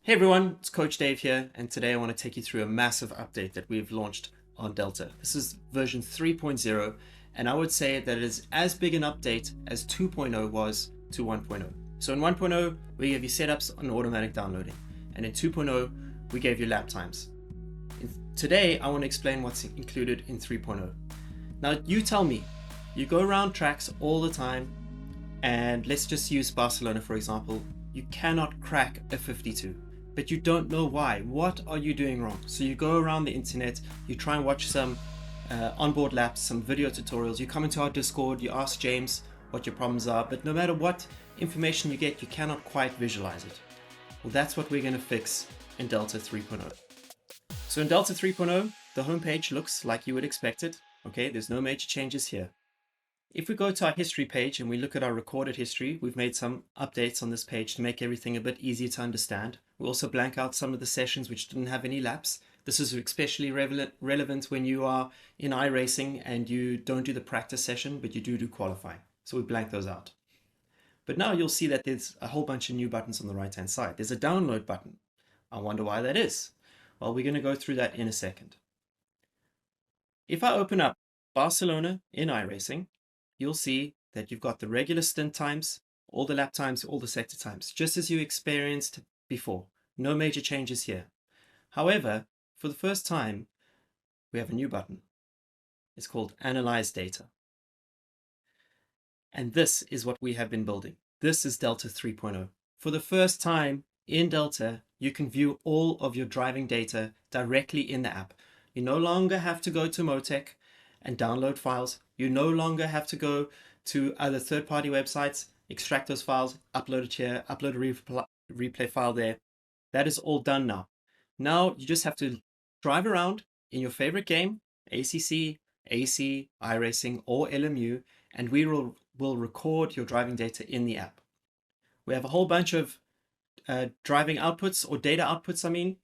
Hey everyone, it's Coach Dave here, and today I want to take you through a massive update that we've launched on Delta. This is version 3.0, and I would say that it is as big an update as 2.0 was to 1.0. So in 1.0, we gave you setups on automatic downloading, and in 2.0, we gave you lap times. Today, I want to explain what's included in 3.0. Now, you tell me, you go around tracks all the time, and let's just use Barcelona for example. You cannot crack a 52, but you don't know why. What are you doing wrong? So you go around the internet, you try and watch some onboard laps, some video tutorials, you come into our Discord, you ask James what your problems are, but no matter what information you get, you cannot quite visualize it. Well, that's what we're going to fix in Delta 3.0. So in Delta 3.0, the homepage looks like you would expect it. Okay, there's no major changes here. If we go to our history page and we look at our recorded history, we've made some updates on this page to make everything a bit easier to understand. We also blank out some of the sessions which didn't have any laps. This is especially relevant when you are in iRacing and you don't do the practice session, but you do qualifying. So we blank those out. But now you'll see that there's a whole bunch of new buttons on the right-hand side. There's a download button. I wonder why that is. Well, we're going to go through that in a second. If I open up Barcelona in iRacing, you'll see that you've got the regular stint times, all the lap times, all the sector times, just as you experienced before. No major changes here. However, for the first time, we have a new button. It's called Analyse Data. And this is what we have been building. This is Delta 3.0. For the first time in Delta, you can view all of your driving data directly in the app. You no longer have to go to Motec and download files. You no longer have to go to other third-party websites, extract those files, upload it here, upload a replay file there. That is all done now. Now you just have to drive around in your favorite game, ACC, AC, iRacing, or LMU, and we will record your driving data in the app. We have a whole bunch of driving outputs, or data outputs,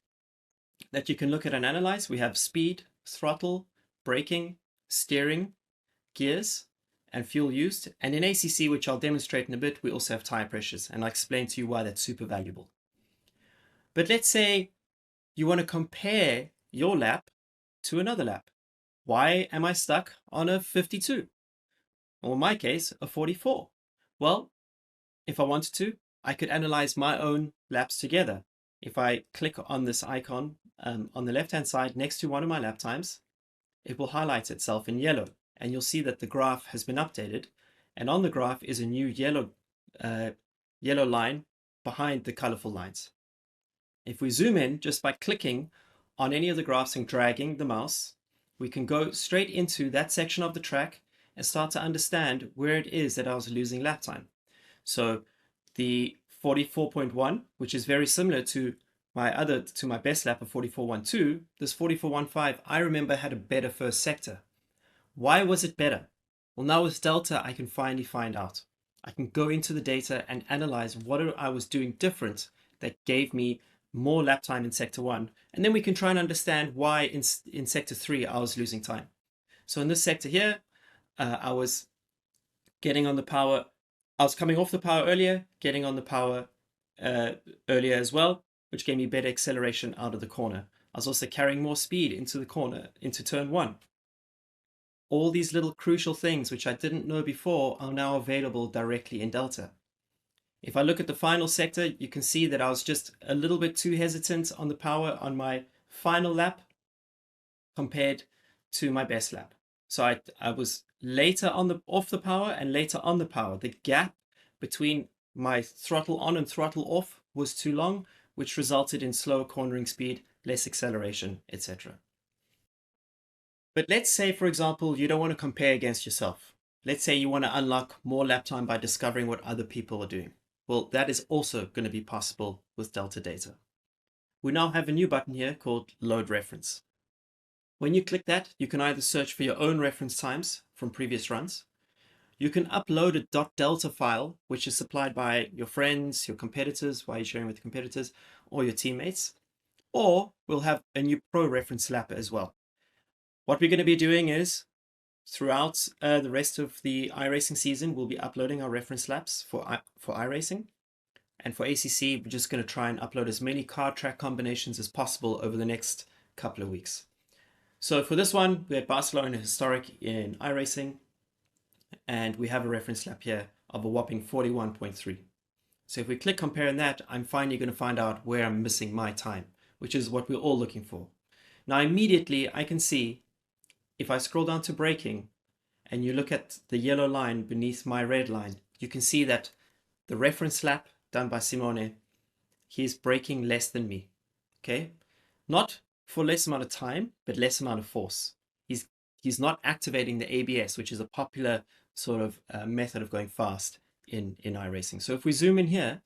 that you can look at and analyze. We have speed, throttle, braking, steering, gears, and fuel used. And in ACC, which I'll demonstrate in a bit, we also have tire pressures, and I'll explain to you why that's super valuable. But let's say you want to compare your lap to another lap. Why am I stuck on a 52? Or in my case, a 44? Well, if I wanted to, I could analyze my own laps together. If I click on this icon on the left-hand side next to one of my lap times, it will highlight itself in yellow, and you'll see that the graph has been updated, and on the graph is a new yellow line behind the colorful lines. If we zoom in just by clicking on any of the graphs and dragging the mouse, we can go straight into that section of the track and start to understand where it is that I was losing lap time. So the 44.1, which is very similar to my best lap of 44.12, this 44.15, I remember had a better first sector. Why was it better? Well, now with Delta, I can finally find out. I can go into the data and analyze what I was doing different that gave me more lap time in sector 1, and then we can try and understand why in sector 3 I was losing time. So in this sector here, I was getting on the power. I was coming off the power earlier, getting on the power earlier as well, which gave me better acceleration out of the corner. I was also carrying more speed into the corner, into turn 1. All these little crucial things which I didn't know before are now available directly in Delta. If I look at the final sector, you can see that I was just a little bit too hesitant on the power on my final lap compared to my best lap. So I was later off the power and later on the power. The gap between my throttle on and throttle off was too long, which resulted in slower cornering speed, less acceleration, etc. But let's say, for example, you don't want to compare against yourself. Let's say you want to unlock more lap time by discovering what other people are doing. Well, that is also going to be possible with Delta Data. We now have a new button here called Load Reference. When you click that, you can either search for your own reference times from previous runs. You can upload a .delta file, which is supplied by your friends, your competitors, while you're sharing with competitors, or your teammates. Or we'll have a new pro reference lap as well. What we're going to be doing is, throughout the rest of the iRacing season, we'll be uploading our reference laps for iRacing. And for ACC, we're just going to try and upload as many car track combinations as possible over the next couple of weeks. So for this one, we had Barcelona Historic in iRacing, and we have a reference lap here of a whopping 41.3. So if we click comparing that, I'm finally going to find out where I'm missing my time, which is what we're all looking for. Now immediately I can see, if I scroll down to braking and you look at the yellow line beneath my red line, you can see that the reference lap done by Simone, he's braking less than me. Okay, not for less amount of time, but less amount of force. He's not activating the ABS, which is a popular sort of method of going fast in iRacing. So if we zoom in here,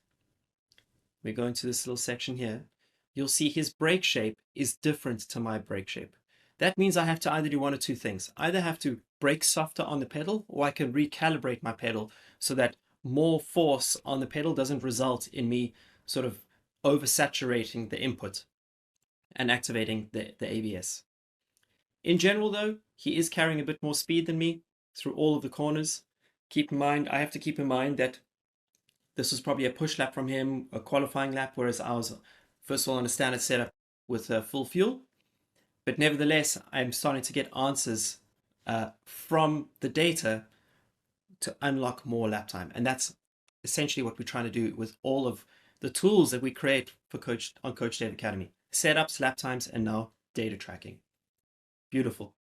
we go into this little section here, you'll see his brake shape is different to my brake shape. That means I have to either do one or two things. Either have to brake softer on the pedal, or I can recalibrate my pedal so that more force on the pedal doesn't result in me sort of oversaturating the input and activating the ABS. In general though, he is carrying a bit more speed than me through all of the corners. I have to keep in mind that this was probably a push lap from him, a qualifying lap, whereas I was first of all on a standard setup with full fuel. But nevertheless, I'm starting to get answers from the data to unlock more lap time. And that's essentially what we're trying to do with all of the tools that we create for Coach Dave Academy. Setups, lap times, and now data tracking. Beautiful.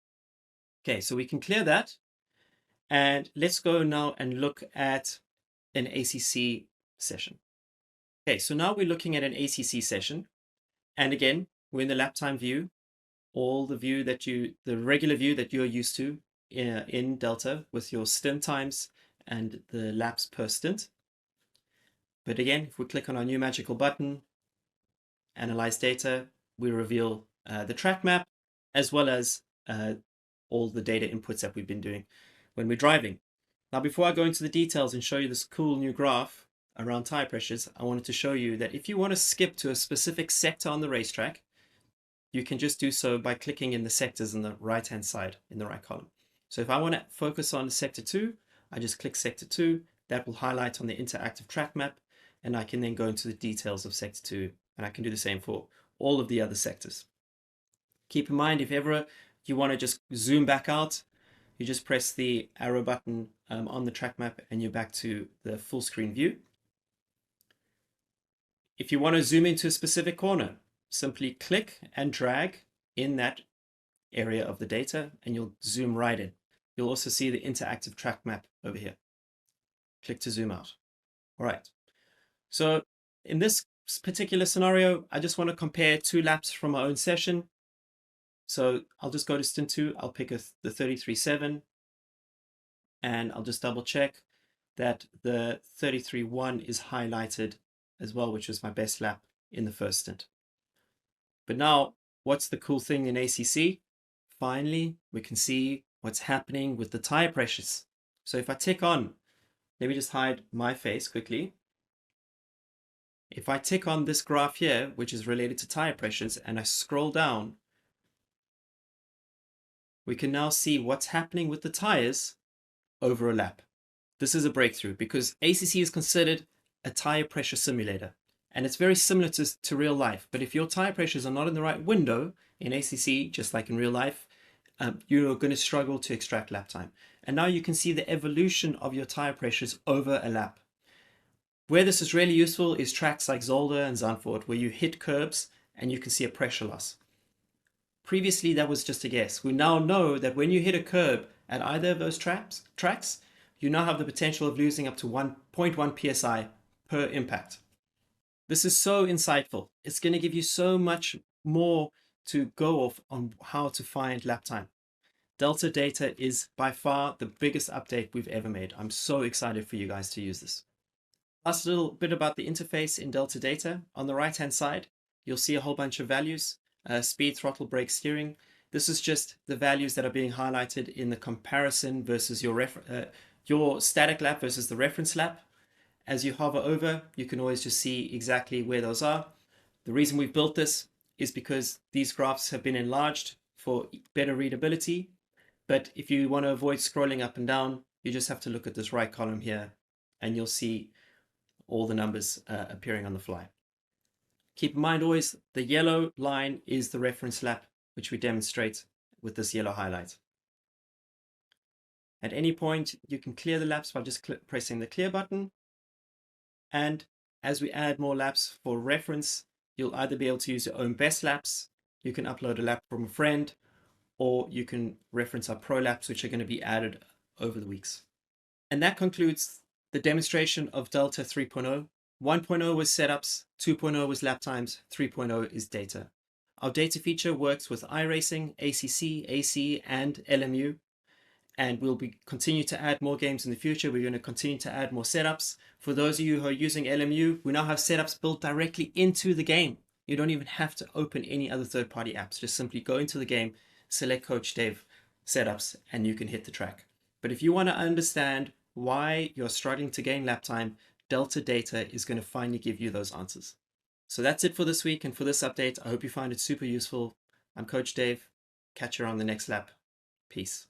Okay, so we can clear that. And let's go now and look at an ACC session. Okay, so now we're looking at an ACC session. And again, we're in the lap time view, the regular view that you're used to in Delta with your stint times and the laps per stint. But again, if we click on our new magical button, Analyze Data, we reveal the track map as well as all the data inputs that we've been doing when we're driving. Now, before I go into the details and show you this cool new graph around tire pressures, I wanted to show you that if you want to skip to a specific sector on the racetrack, you can just do so by clicking in the sectors on the right-hand side in the right column. So if I want to focus on sector 2, I just click sector 2. That will highlight on the interactive track map, and I can then go into the details of sector 2, and I can do the same for all of the other sectors. Keep in mind, if ever you want to just zoom back out, you just press the arrow button on the track map and you're back to the full screen view. If you want to zoom into a specific corner, simply click and drag in that area of the data and you'll zoom right in. You'll also see the interactive track map over here. Click to zoom out. All right. So in this particular scenario, I just want to compare 2 laps from my own session. So I'll just go to stint 2. I'll pick the 33.7 and I'll just double check that the 33.1 is highlighted as well, which was my best lap in the first stint. But now, what's the cool thing in ACC? Finally, we can see what's happening with the tire pressures. So if I tick on, let me just hide my face quickly. If I tick on this graph here, which is related to tire pressures, and I scroll down, we can now see what's happening with the tires over a lap. This is a breakthrough because ACC is considered a tire pressure simulator. And it's very similar to real life. But if your tire pressures are not in the right window in ACC, just like in real life, you're going to struggle to extract lap time. And now you can see the evolution of your tire pressures over a lap. Where this is really useful is tracks like Zolder and Zandvoort, where you hit curbs and you can see a pressure loss. Previously, that was just a guess. We now know that when you hit a curb at either of those tracks, you now have the potential of losing up to 1.1 psi per impact. This is so insightful. It's going to give you so much more to go off on how to find lap time. Delta Data is by far the biggest update we've ever made. I'm so excited for you guys to use this. Last little bit about the interface in Delta Data. On the right-hand side, you'll see a whole bunch of values, speed, throttle, brake, steering. This is just the values that are being highlighted in the comparison versus your static lap versus the reference lap. As you hover over, you can always just see exactly where those are. The reason we've built this is because these graphs have been enlarged for better readability. But if you want to avoid scrolling up and down, you just have to look at this right column here and you'll see all the numbers appearing on the fly. Keep in mind always the yellow line is the reference lap, which we demonstrate with this yellow highlight. At any point, you can clear the laps by just pressing the clear button. And as we add more laps for reference, you'll either be able to use your own best laps, you can upload a lap from a friend, or you can reference our pro laps, which are going to be added over the weeks. And that concludes the demonstration of Delta 3.0. 1.0 was setups, 2.0 was lap times, 3.0 is data. Our data feature works with iRacing, ACC, AC, and LMU. And we'll continue to add more games in the future. We're going to continue to add more setups. For those of you who are using LMU, we now have setups built directly into the game. You don't even have to open any other third-party apps. Just simply go into the game, select Coach Dave setups, and you can hit the track. But if you want to understand why you're struggling to gain lap time, Delta Data is going to finally give you those answers. So that's it for this week and for this update. I hope you find it super useful. I'm Coach Dave. Catch you on the next lap. Peace.